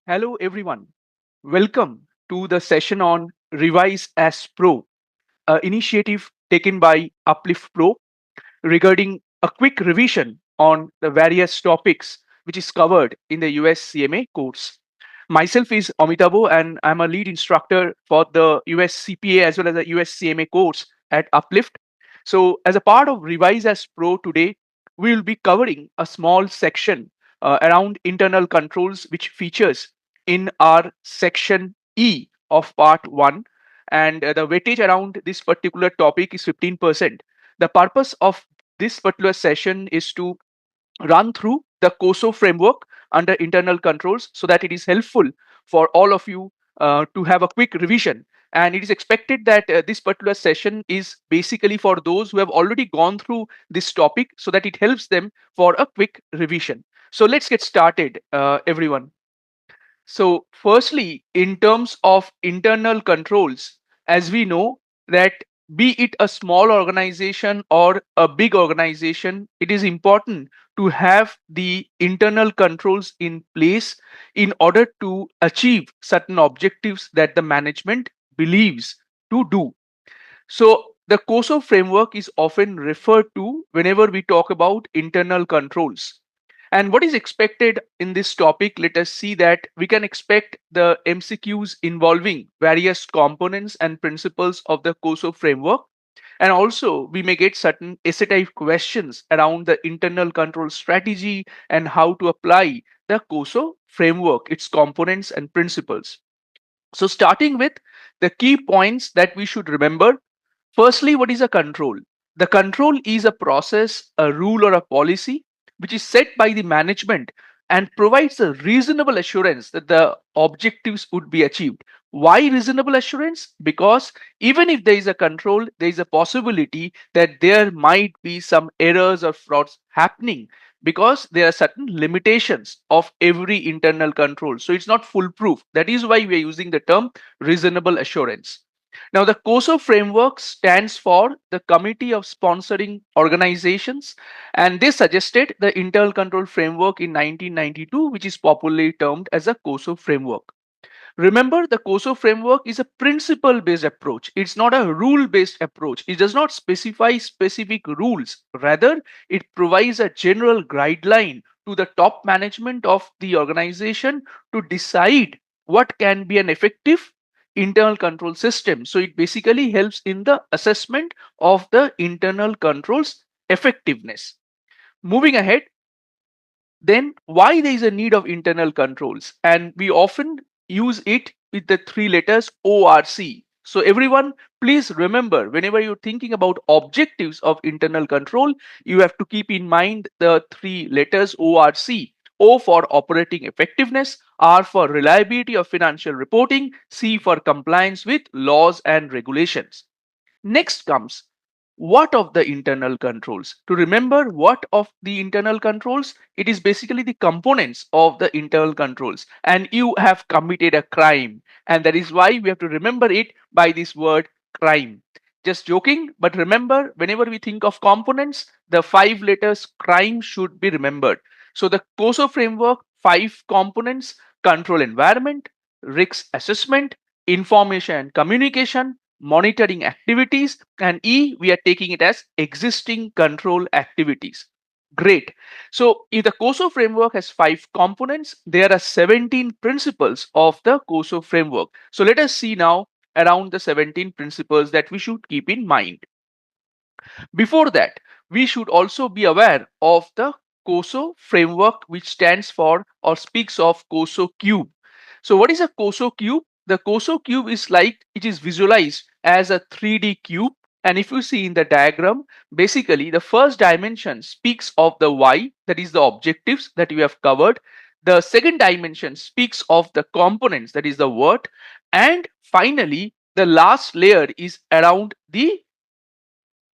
Hello, everyone. Welcome to the session on Revise as Pro, an initiative taken by Uplift Pro regarding a quick revision on the various topics which is covered in the US CMA course. Myself is Amitabo, and I'm a lead instructor for the US CPA as well as the US CMA course at Uplift. So, as a part of Revise as Pro today, we will be covering a small section around internal controls, which features in our section E of part 1. And the weightage around this particular topic is 15%. The purpose of this particular session is to run through the COSO framework under internal controls so that it is helpful for all of you to have a quick revision. And it is expected that this particular session is basically for those who have already gone through this topic so that it helps them for a quick revision. So let's get started, everyone. So, firstly, in terms of internal controls, as we know that be it a small organization or a big organization, it is important to have the internal controls in place in order to achieve certain objectives that the management believes to do. So, the COSO framework is often referred to whenever we talk about internal controls. And what is expected in this topic? Let us see that we can expect the MCQs involving various components and principles of the COSO framework. And also, we may get certain essay type questions around the internal control strategy and how to apply the COSO framework, its components and principles. So, starting with the key points that we should remember. Firstly, what is a control? The control is a process, a rule, or a policy which is set by the management and provides a reasonable assurance that the objectives would be achieved. Why reasonable assurance? Because even if there is a control, there is a possibility that there might be some errors or frauds happening because there are certain limitations of every internal control. So it's not foolproof. That is why we are using the term reasonable assurance. Now, the COSO framework stands for the Committee of Sponsoring Organizations, and they suggested the internal control framework in 1992, which is popularly termed as a COSO framework. Remember, the COSO framework is a principle based approach. It's not a rule based approach. It does not specify specific rules. Rather, it provides a general guideline to the top management of the organization to decide what can be an effective internal control system. So, it basically helps in the assessment of the internal controls effectiveness. Moving ahead, then why there is a need of internal controls, and we often use it with the three letters ORC. So everyone, please remember, whenever you're thinking about objectives of internal control, you have to keep in mind the three letters ORC. O for operating effectiveness, R for reliability of financial reporting, C for compliance with laws and regulations. Next comes what of the internal controls. To remember what of the internal controls, it is basically the components of the internal controls. And you have committed a crime. And that is why we have to remember it by this word crime. Just joking, but remember, whenever we think of components, the five letters crime should be remembered. So the COSO framework, five components: control environment, risk assessment, information and communication, monitoring activities, and E, we are taking it as existing control activities. Great. So if the COSO framework has five components, there are 17 principles of the COSO framework. So let us see now around the 17 principles that we should keep in mind. Before that, we should also be aware of the COSO framework, which stands for or speaks of COSO cube. So what is a COSO cube? The COSO cube is like it is visualized as a 3D cube. And if you see in the diagram, basically the first dimension speaks of the Y, that is the objectives that we have covered. The second dimension speaks of the components, that is the what. And finally, the last layer is around the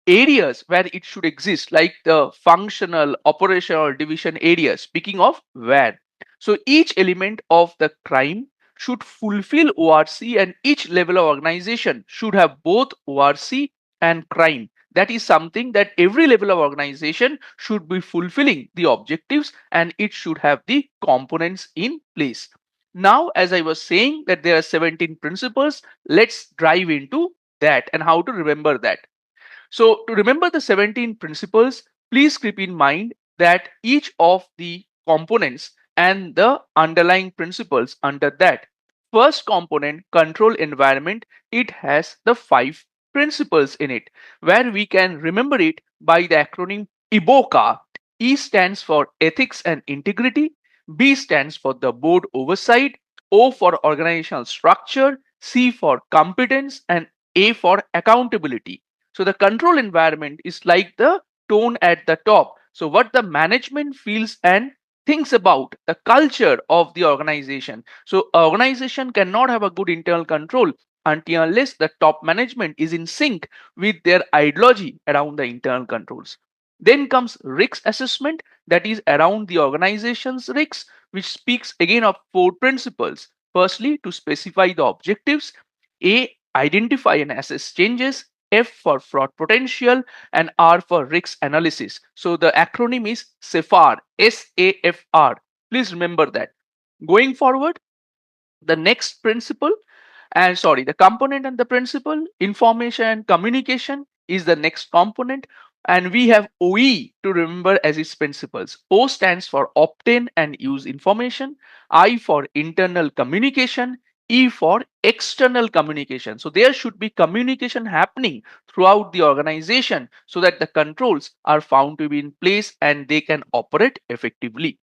areas where it should exist, like the functional, operational, division areas, speaking of where. So each element of the crime should fulfill ORC, and each level of organization should have both ORC and crime. That is something that every level of organization should be fulfilling the objectives, and it should have the components in place. Now, as I was saying that there are 17 principles, let's dive into that and how to remember that. So, to remember the 17 principles, please keep in mind that each of the components and the underlying principles under that. First component, control environment, it has the 5 principles in it, where we can remember it by the acronym IBOCA. E stands for ethics and integrity, B stands for the board oversight, O for organizational structure, C for competence, and A for accountability. So the control environment is like the tone at the top. So what the management feels and thinks about the culture of the organization. So organization cannot have a good internal control until unless the top management is in sync with their ideology around the internal controls. Then comes risk assessment, that is around the organization's risks, which speaks again of 4 principles. Firstly, to specify the objectives. A, identify and assess changes. F for fraud potential, and R for risk analysis. So the acronym is SAFR, SAFR. Please remember that. Going forward, the next principle, and sorry, the component and the principle, information and communication is the next component, and we have OE to remember as its principles. O stands for obtain and use information, I for internal communication, E for external communication. So there should be communication happening throughout the organization so that the controls are found to be in place and they can operate effectively.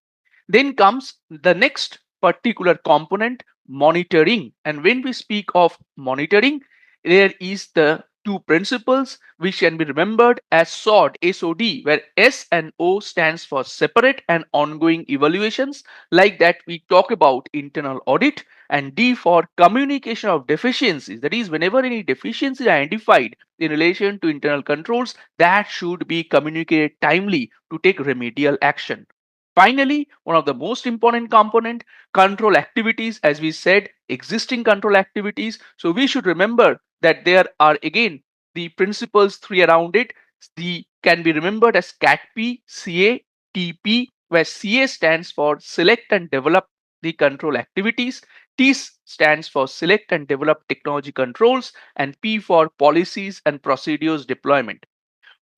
Then comes the next particular component, monitoring. And when we speak of monitoring, there is the 2 principles which can be remembered as SOD, SOD, where S and O stands for separate and ongoing evaluations. Like that, we talk about internal audit, and D for communication of deficiencies. That is, whenever any deficiency is identified in relation to internal controls, that should be communicated timely to take remedial action. Finally, one of the most important component, control activities, as we said, existing control activities. So we should remember that there are again the principles 3 around it. The can be remembered as CATP, CA, TP, where CA stands for select and develop the control activities. T stands for select and develop technology controls, and P for policies and procedures deployment.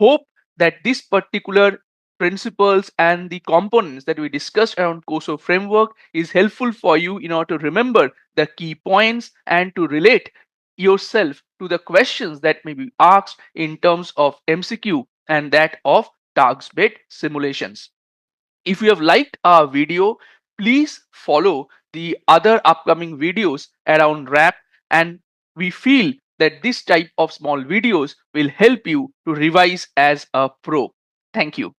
Hope that this particular principles and the components that we discussed around COSO framework is helpful for you in order to remember the key points and to relate yourself to the questions that may be asked in terms of MCQ and that of task-based simulations. If you have liked our video, please follow the other upcoming videos around RAP, and we feel that this type of small videos will help you to revise as a pro. Thank you.